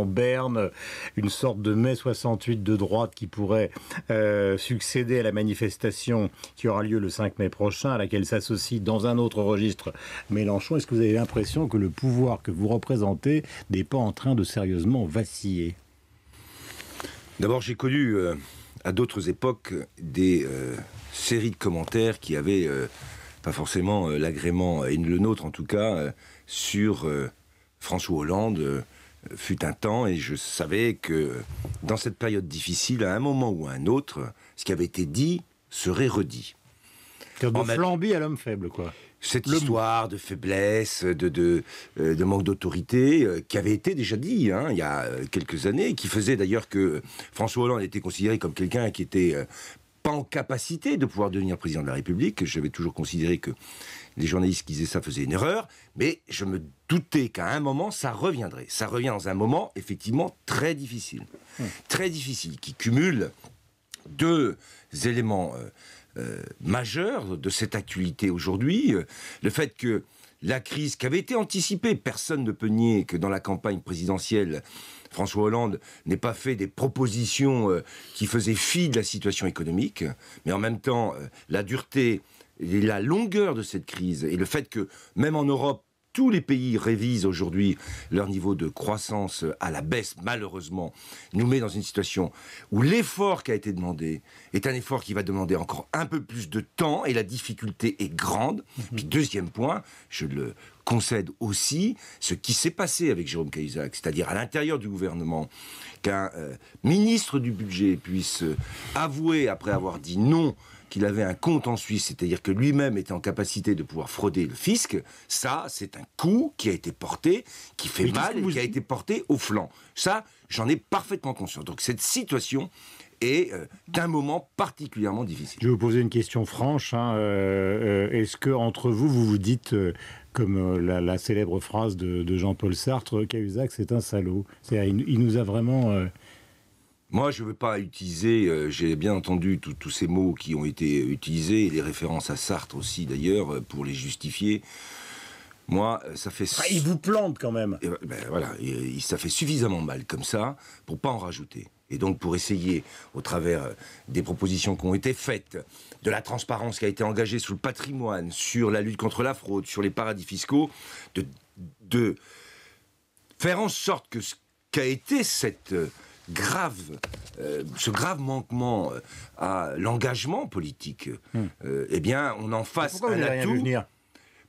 en berne, une sorte de mai 68 de droite qui pourrait succéder à la manifestation qui aura lieu le 5 mai prochain, à laquelle s'associe dans un autre registre Mélenchon. Est-ce que vous avez l'impression que le pouvoir que vous représentez n'est pas en train de sérieusement vaciller ? D'abord, j'ai connu à d'autres époques des séries de commentaires qui avaient pas forcément l'agrément, et le nôtre en tout cas, sur François Hollande fut un temps, et je savais que dans cette période difficile, à un moment ou à un autre, ce qui avait été dit serait redit. De flambie à l'homme faible, quoi. Cette histoire de faiblesse, de manque d'autorité, qui avait été déjà dit il y a quelques années, qui faisait d'ailleurs que François Hollande était considéré comme quelqu'un qui était pas en capacité de pouvoir devenir président de la République. J'avais toujours considéré que les journalistes qui disaient ça faisaient une erreur, mais je me doutais qu'à un moment, ça reviendrait. Ça revient dans un moment, effectivement, très difficile. Très difficile, qui cumule deux éléments majeurs de cette actualité aujourd'hui. Le fait que la crise qui avait été anticipée, personne ne peut nier que dans la campagne présidentielle, François Hollande n'ait pas fait des propositions qui faisaient fi de la situation économique, mais en même temps, la dureté et la longueur de cette crise, et le fait que, même en Europe, tous les pays révisent aujourd'hui leur niveau de croissance à la baisse, malheureusement, nous met dans une situation où l'effort qui a été demandé est un effort qui va demander encore un peu plus de temps, et la difficulté est grande. Puis deuxième point, je le concède aussi, ce qui s'est passé avec Jérôme Cahuzac, c'est-à-dire à l'intérieur du gouvernement, qu'un ministre du budget puisse avouer, après avoir dit non, qu'il avait un compte en Suisse, c'est-à-dire que lui-même était en capacité de pouvoir frauder le fisc, ça, c'est un coup qui a été porté, qui fait mal et qui a été porté au flanc. Ça, j'en ai parfaitement conscience. Donc cette situation est d'un moment particulièrement difficile. Je vais vous poser une question franche. Est-ce que entre vous, vous vous dites, comme la célèbre phrase de Jean-Paul Sartre, Cahuzac, c'est un salaud. C'est-à-dire, il nous a vraiment... Moi, je ne veux pas utiliser, j'ai bien entendu tous ces mots qui ont été utilisés, et les références à Sartre aussi d'ailleurs, pour les justifier. Moi, ça fait... il vous plante quand même. Voilà, ça fait suffisamment mal comme ça pour pas en rajouter. Et donc pour essayer, au travers des propositions qui ont été faites, de la transparence qui a été engagée sur le patrimoine, sur la lutte contre la fraude, sur les paradis fiscaux, de faire en sorte que ce qu'a été cette... ce grave manquement à l'engagement politique, eh bien, on en fasse un atout.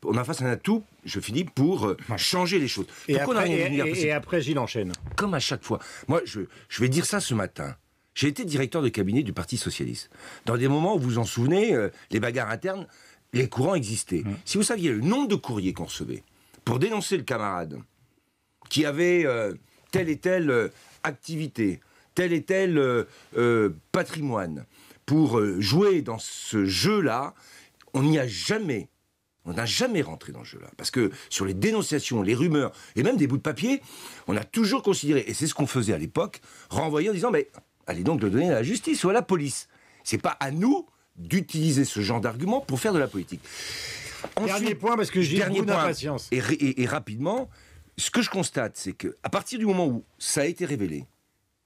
On en fasse un atout, je finis, pour changer les choses. Et après, Gilles enchaîne. Comme à chaque fois. Moi, je vais dire ça ce matin. J'ai été directeur de cabinet du Parti Socialiste. Dans des moments où, vous vous en souvenez, les bagarres internes, les courants existaient. Si vous saviez le nombre de courriers qu'on recevait pour dénoncer le camarade qui avait telle et telle activité, tel et tel patrimoine, pour jouer dans ce jeu-là, on n'a jamais rentré dans ce jeu-là. Parce que sur les dénonciations, les rumeurs, et même des bouts de papier, on a toujours considéré, et c'est ce qu'on faisait à l'époque, renvoyer en disant, mais allez donc le donner à la justice ou à la police. C'est pas à nous d'utiliser ce genre d'argument pour faire de la politique. Ensuite, dernier point, parce que j'ai beaucoup d'impatience. Et rapidement, ce que je constate, c'est qu'à partir du moment où ça a été révélé,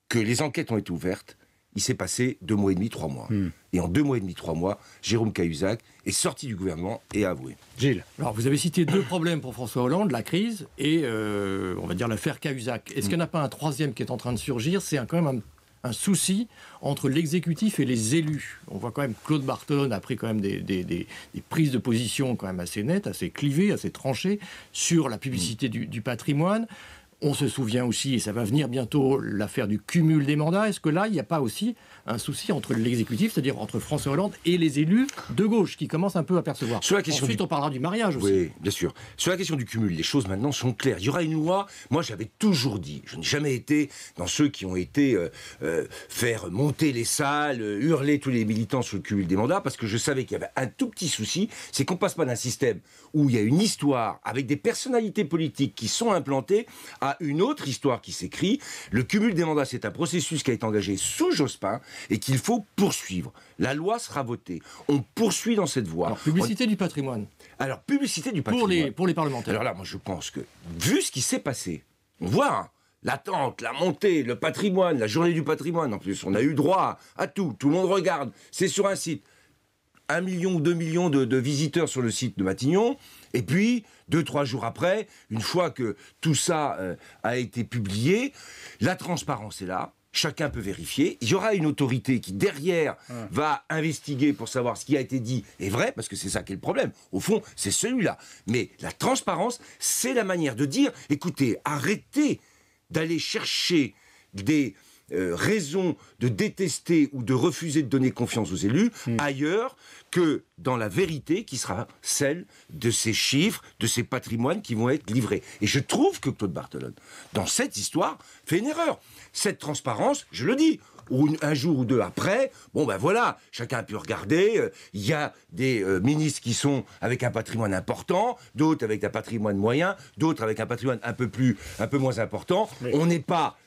que les enquêtes ont été ouvertes, il s'est passé 2 mois et demi, 3 mois. Et en 2 mois et demi, 3 mois, Jérôme Cahuzac est sorti du gouvernement et a avoué. Gilles. Alors, vous avez cité 2 problèmes pour François Hollande, la crise et, on va dire, l'affaire Cahuzac. Est-ce qu'il n'y en a pas un troisième qui est en train de surgir ? C'est quand même un souci entre l'exécutif et les élus. On voit quand même Claude Barton a pris quand même des prises de position quand même assez nettes, assez clivées, assez tranchées sur la publicité du patrimoine. On se souvient aussi, et ça va venir bientôt, l'affaire du cumul des mandats. Est-ce que là, il n'y a pas aussi un souci entre l'exécutif, c'est-à-dire entre François Hollande et les élus de gauche, qui commencent un peu à percevoir ? Ensuite, on parlera du mariage aussi. Oui, bien sûr. Sur la question du cumul, les choses maintenant sont claires. Il y aura une loi. Moi, j'avais toujours dit, je n'ai jamais été dans ceux qui ont été faire monter les salles, hurler tous les militants sur le cumul des mandats, parce que je savais qu'il y avait un tout petit souci, c'est qu'on passe pas d'un système où il y a une histoire avec des personnalités politiques qui sont implantées à une autre histoire qui s'écrit. Le cumul des mandats, c'est un processus qui a été engagé sous Jospin et qu'il faut poursuivre. La loi sera votée. On poursuit dans cette voie. Alors, publicité du patrimoine. Alors, publicité du patrimoine. Pour les parlementaires. Alors là, moi, je pense que, vu ce qui s'est passé, on voit, l'attente, la montée, le patrimoine, la journée du patrimoine. En plus, on a eu droit à tout. Tout le monde regarde. C'est sur un site. 1 million ou 2 millions de visiteurs sur le site de Matignon. Et puis, 2-3 jours après, une fois que tout ça a été publié, la transparence est là. Chacun peut vérifier. Il y aura une autorité qui, derrière, va investiguer pour savoir ce qui a été dit est vrai, parce que c'est ça qui est le problème. Au fond, c'est celui-là. Mais la transparence, c'est la manière de dire, écoutez, arrêtez d'aller chercher des raisons de détester ou de refuser de donner confiance aux élus ailleurs que dans la vérité qui sera celle de ces chiffres, de ces patrimoines qui vont être livrés. Et je trouve que Claude Barthelone, dans cette histoire, fait une erreur. Cette transparence, je le dis, un jour ou deux après, bon ben voilà, chacun a pu regarder, il y a des ministres qui sont avec un patrimoine important, d'autres avec un patrimoine moyen, d'autres avec un patrimoine un peu moins important. Oui. On n'est pas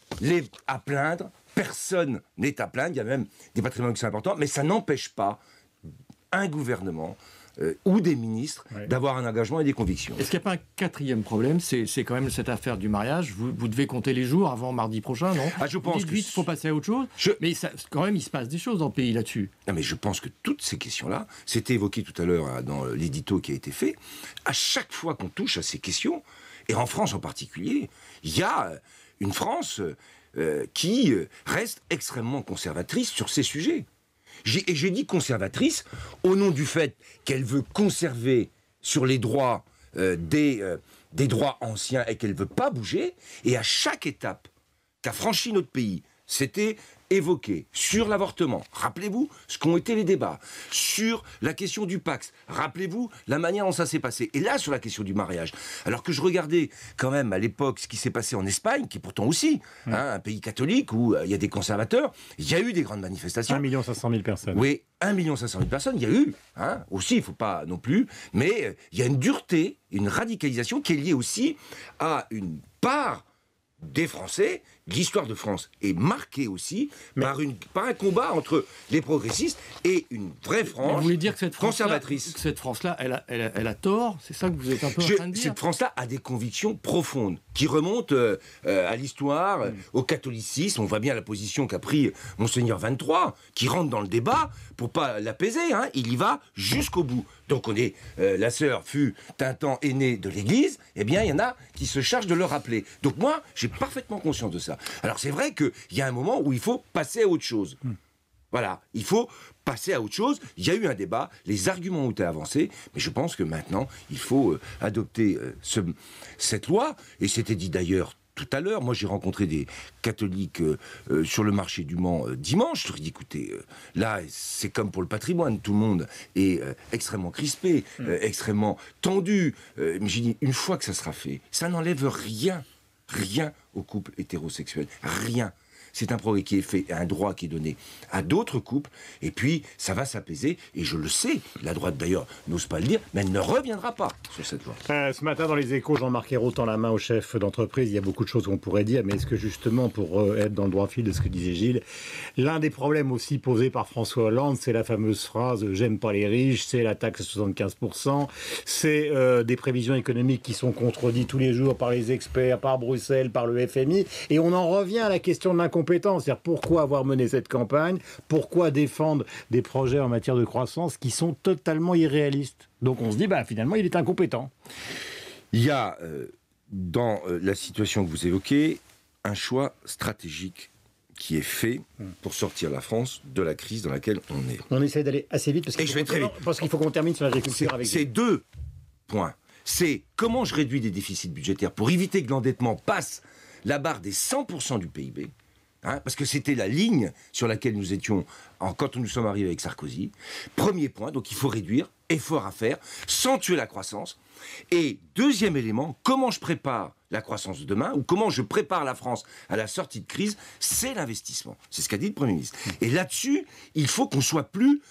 à plaindre, personne n'est à plaindre, il y a même des patrimoines qui sont importants, mais ça n'empêche pas un gouvernement ou des ministres d'avoir un engagement et des convictions. Est-ce qu'il n'y a pas un quatrième problème, c'est quand même cette affaire du mariage. Vous devez compter les jours avant mardi prochain, non? Je pense que... il faut passer à autre chose. Mais ça, quand même, il se passe des choses dans le pays là-dessus. Non, mais je pense que toutes ces questions-là, c'était évoqué tout à l'heure dans l'édito qui a été fait, à chaque fois qu'on touche à ces questions, et en France en particulier, il y a une France qui reste extrêmement conservatrice sur ces sujets. Et j'ai dit conservatrice au nom du fait qu'elle veut conserver sur les droits des droits anciens et qu'elle ne veut pas bouger. Et à chaque étape qu'a franchi notre pays, c'était évoqué sur l'avortement. Rappelez-vous ce qu'ont été les débats. Sur la question du Pacs. Rappelez-vous la manière dont ça s'est passé. Et là, sur la question du mariage. Alors que je regardais quand même à l'époque ce qui s'est passé en Espagne, qui est pourtant aussi un pays catholique où il y a des conservateurs, il y a eu des grandes manifestations. 1 500 000 personnes. Oui, 1 500 000 personnes, il y a eu. Aussi, il ne faut pas non plus. Mais il y a une dureté, une radicalisation qui est liée aussi à une part des Français. L'histoire de France est marquée aussi par un combat entre les progressistes et une vraie France vous voulez dire que cette conservatrice. Cette France-là, elle a tort? C'est ça que vous êtes un peu en train de dire? Cette France-là a des convictions profondes qui remontent à l'histoire, au catholicisme. On voit bien la position qu'a pris Monseigneur 23, qui rentre dans le débat pour pas l'apaiser. Il y va jusqu'au bout. Donc la sœur fut un temps aînée de l'Église, eh bien il y en a qui se chargent de le rappeler. Donc moi, j'ai parfaitement conscience de ça. Alors c'est vrai qu'il y a un moment où il faut passer à autre chose. Voilà, il faut passer à autre chose. Il y a eu un débat, les arguments ont été avancés, mais je pense que maintenant, il faut adopter cette loi, et c'était dit d'ailleurs tout à l'heure. Moi, j'ai rencontré des catholiques sur le marché du Mans dimanche. Je leur ai dit, écoutez, là, c'est comme pour le patrimoine. Tout le monde est extrêmement crispé, extrêmement tendu. Mais j'ai dit, une fois que ça sera fait, ça n'enlève rien au couple hétérosexuel. Rien. C'est un progrès qui est fait, un droit qui est donné à d'autres couples, et puis ça va s'apaiser, et je le sais, la droite d'ailleurs n'ose pas le dire, mais elle ne reviendra pas sur cette loi. Ce matin dans les Échos, Jean-Marc Ayrault tend la main au chef d'entreprise. Il y a beaucoup de choses qu'on pourrait dire, mais est-ce que justement, pour être dans le droit fil de ce que disait Gilles, l'un des problèmes aussi posés par François Hollande, c'est la fameuse phrase « j'aime pas les riches », c'est la taxe à 75%, c'est des prévisions économiques qui sont contredites tous les jours par les experts, par Bruxelles, par le FMI, et on en revient à la question de l'incompétence. C'est-à-dire pourquoi avoir mené cette campagne, pourquoi défendre des projets en matière de croissance qui sont totalement irréalistes. Donc on se dit, finalement, il est incompétent. Il y a, dans la situation que vous évoquez, un choix stratégique qui est fait pour sortir la France de la crise dans laquelle on est. On essaie d'aller assez vite parce qu'il faut qu'on termine sur l'agriculture avec... C'est 2 points. C'est comment je réduis des déficits budgétaires pour éviter que l'endettement passe la barre des 100% du PIB. Parce que c'était la ligne sur laquelle nous étions quand nous sommes arrivés avec Sarkozy. Premier point, donc il faut réduire, effort à faire, sans tuer la croissance. Et deuxième élément, comment je prépare la croissance de demain, ou comment je prépare la France à la sortie de crise, c'est l'investissement. C'est ce qu'a dit le Premier ministre. Et là-dessus, il faut qu'on soit plus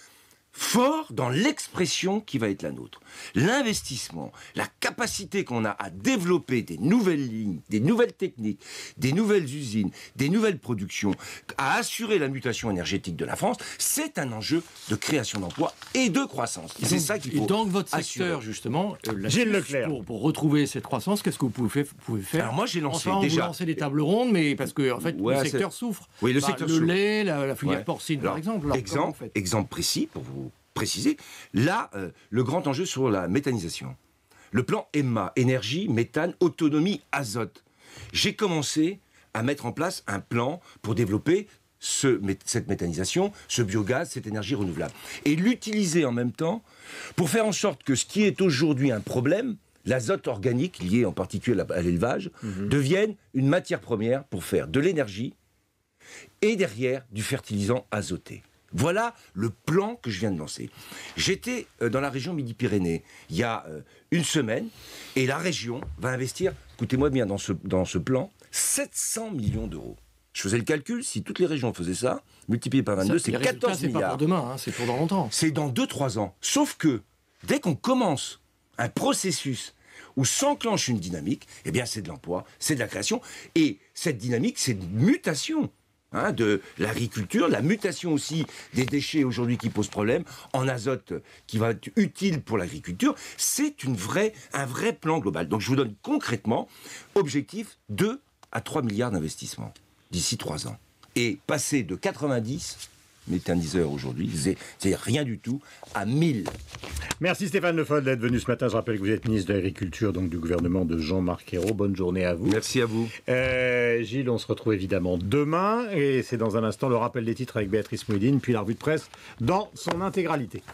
fort dans l'expression qui va être la nôtre. L'investissement, la capacité qu'on a à développer des nouvelles lignes, des nouvelles techniques, des nouvelles usines, des nouvelles productions, à assurer la mutation énergétique de la France, c'est un enjeu de création d'emplois et de croissance. C'est ça qu'il faut Et dans votre assurer. secteur, justement, Gilles Leclerc. pour retrouver cette croissance, qu'est-ce que vous pouvez faire? Alors moi, j'ai lancé enfin, déjà... vous lancez des tables rondes, mais parce que en fait, Ouais, le secteur souffre. Oui, le Bah, secteur le souffre. lait, la filière Ouais. porcine, Alors, par exemple. Alors, comment vous faites exemple précis pour vous préciser. Là, le grand enjeu sur la méthanisation. Le plan EMMA, énergie, méthane, autonomie, azote. J'ai commencé à mettre en place un plan pour développer cette méthanisation, ce biogaz, cette énergie renouvelable. Et l'utiliser en même temps pour faire en sorte que ce qui est aujourd'hui un problème, l'azote organique, lié en particulier à l'élevage, devienne une matière première pour faire de l'énergie et derrière du fertilisant azoté. Voilà le plan que je viens de lancer. J'étais dans la région Midi-Pyrénées il y a une semaine et la région va investir, écoutez-moi bien, dans ce plan, 700 millions d'euros. Je faisais le calcul, si toutes les régions faisaient ça, multiplié par 22, c'est 14 c'est milliards. pas pour demain, hein, c'est pour dans longtemps. C'est dans 2-3 ans. Sauf que, dès qu'on commence un processus où s'enclenche une dynamique, eh bien c'est de l'emploi, c'est de la création. Et cette dynamique, c'est une mutation de l'agriculture, la mutation aussi des déchets aujourd'hui qui posent problème, en azote qui va être utile pour l'agriculture. C'est un vrai plan global. Donc je vous donne concrètement, objectif 2 à 3 milliards d'investissements d'ici 3 ans. Et passer de 90 méthaniseurs aujourd'hui, c'est rien du tout, à 1000. Merci Stéphane Le Foll d'être venu ce matin. Je rappelle que vous êtes ministre de l'Agriculture, donc du gouvernement de Jean-Marc Ayrault. Bonne journée à vous. Merci à vous. Gilles, on se retrouve évidemment demain. Et c'est dans un instant le rappel des titres avec Béatrice Mouhidine, puis la revue de presse dans son intégralité.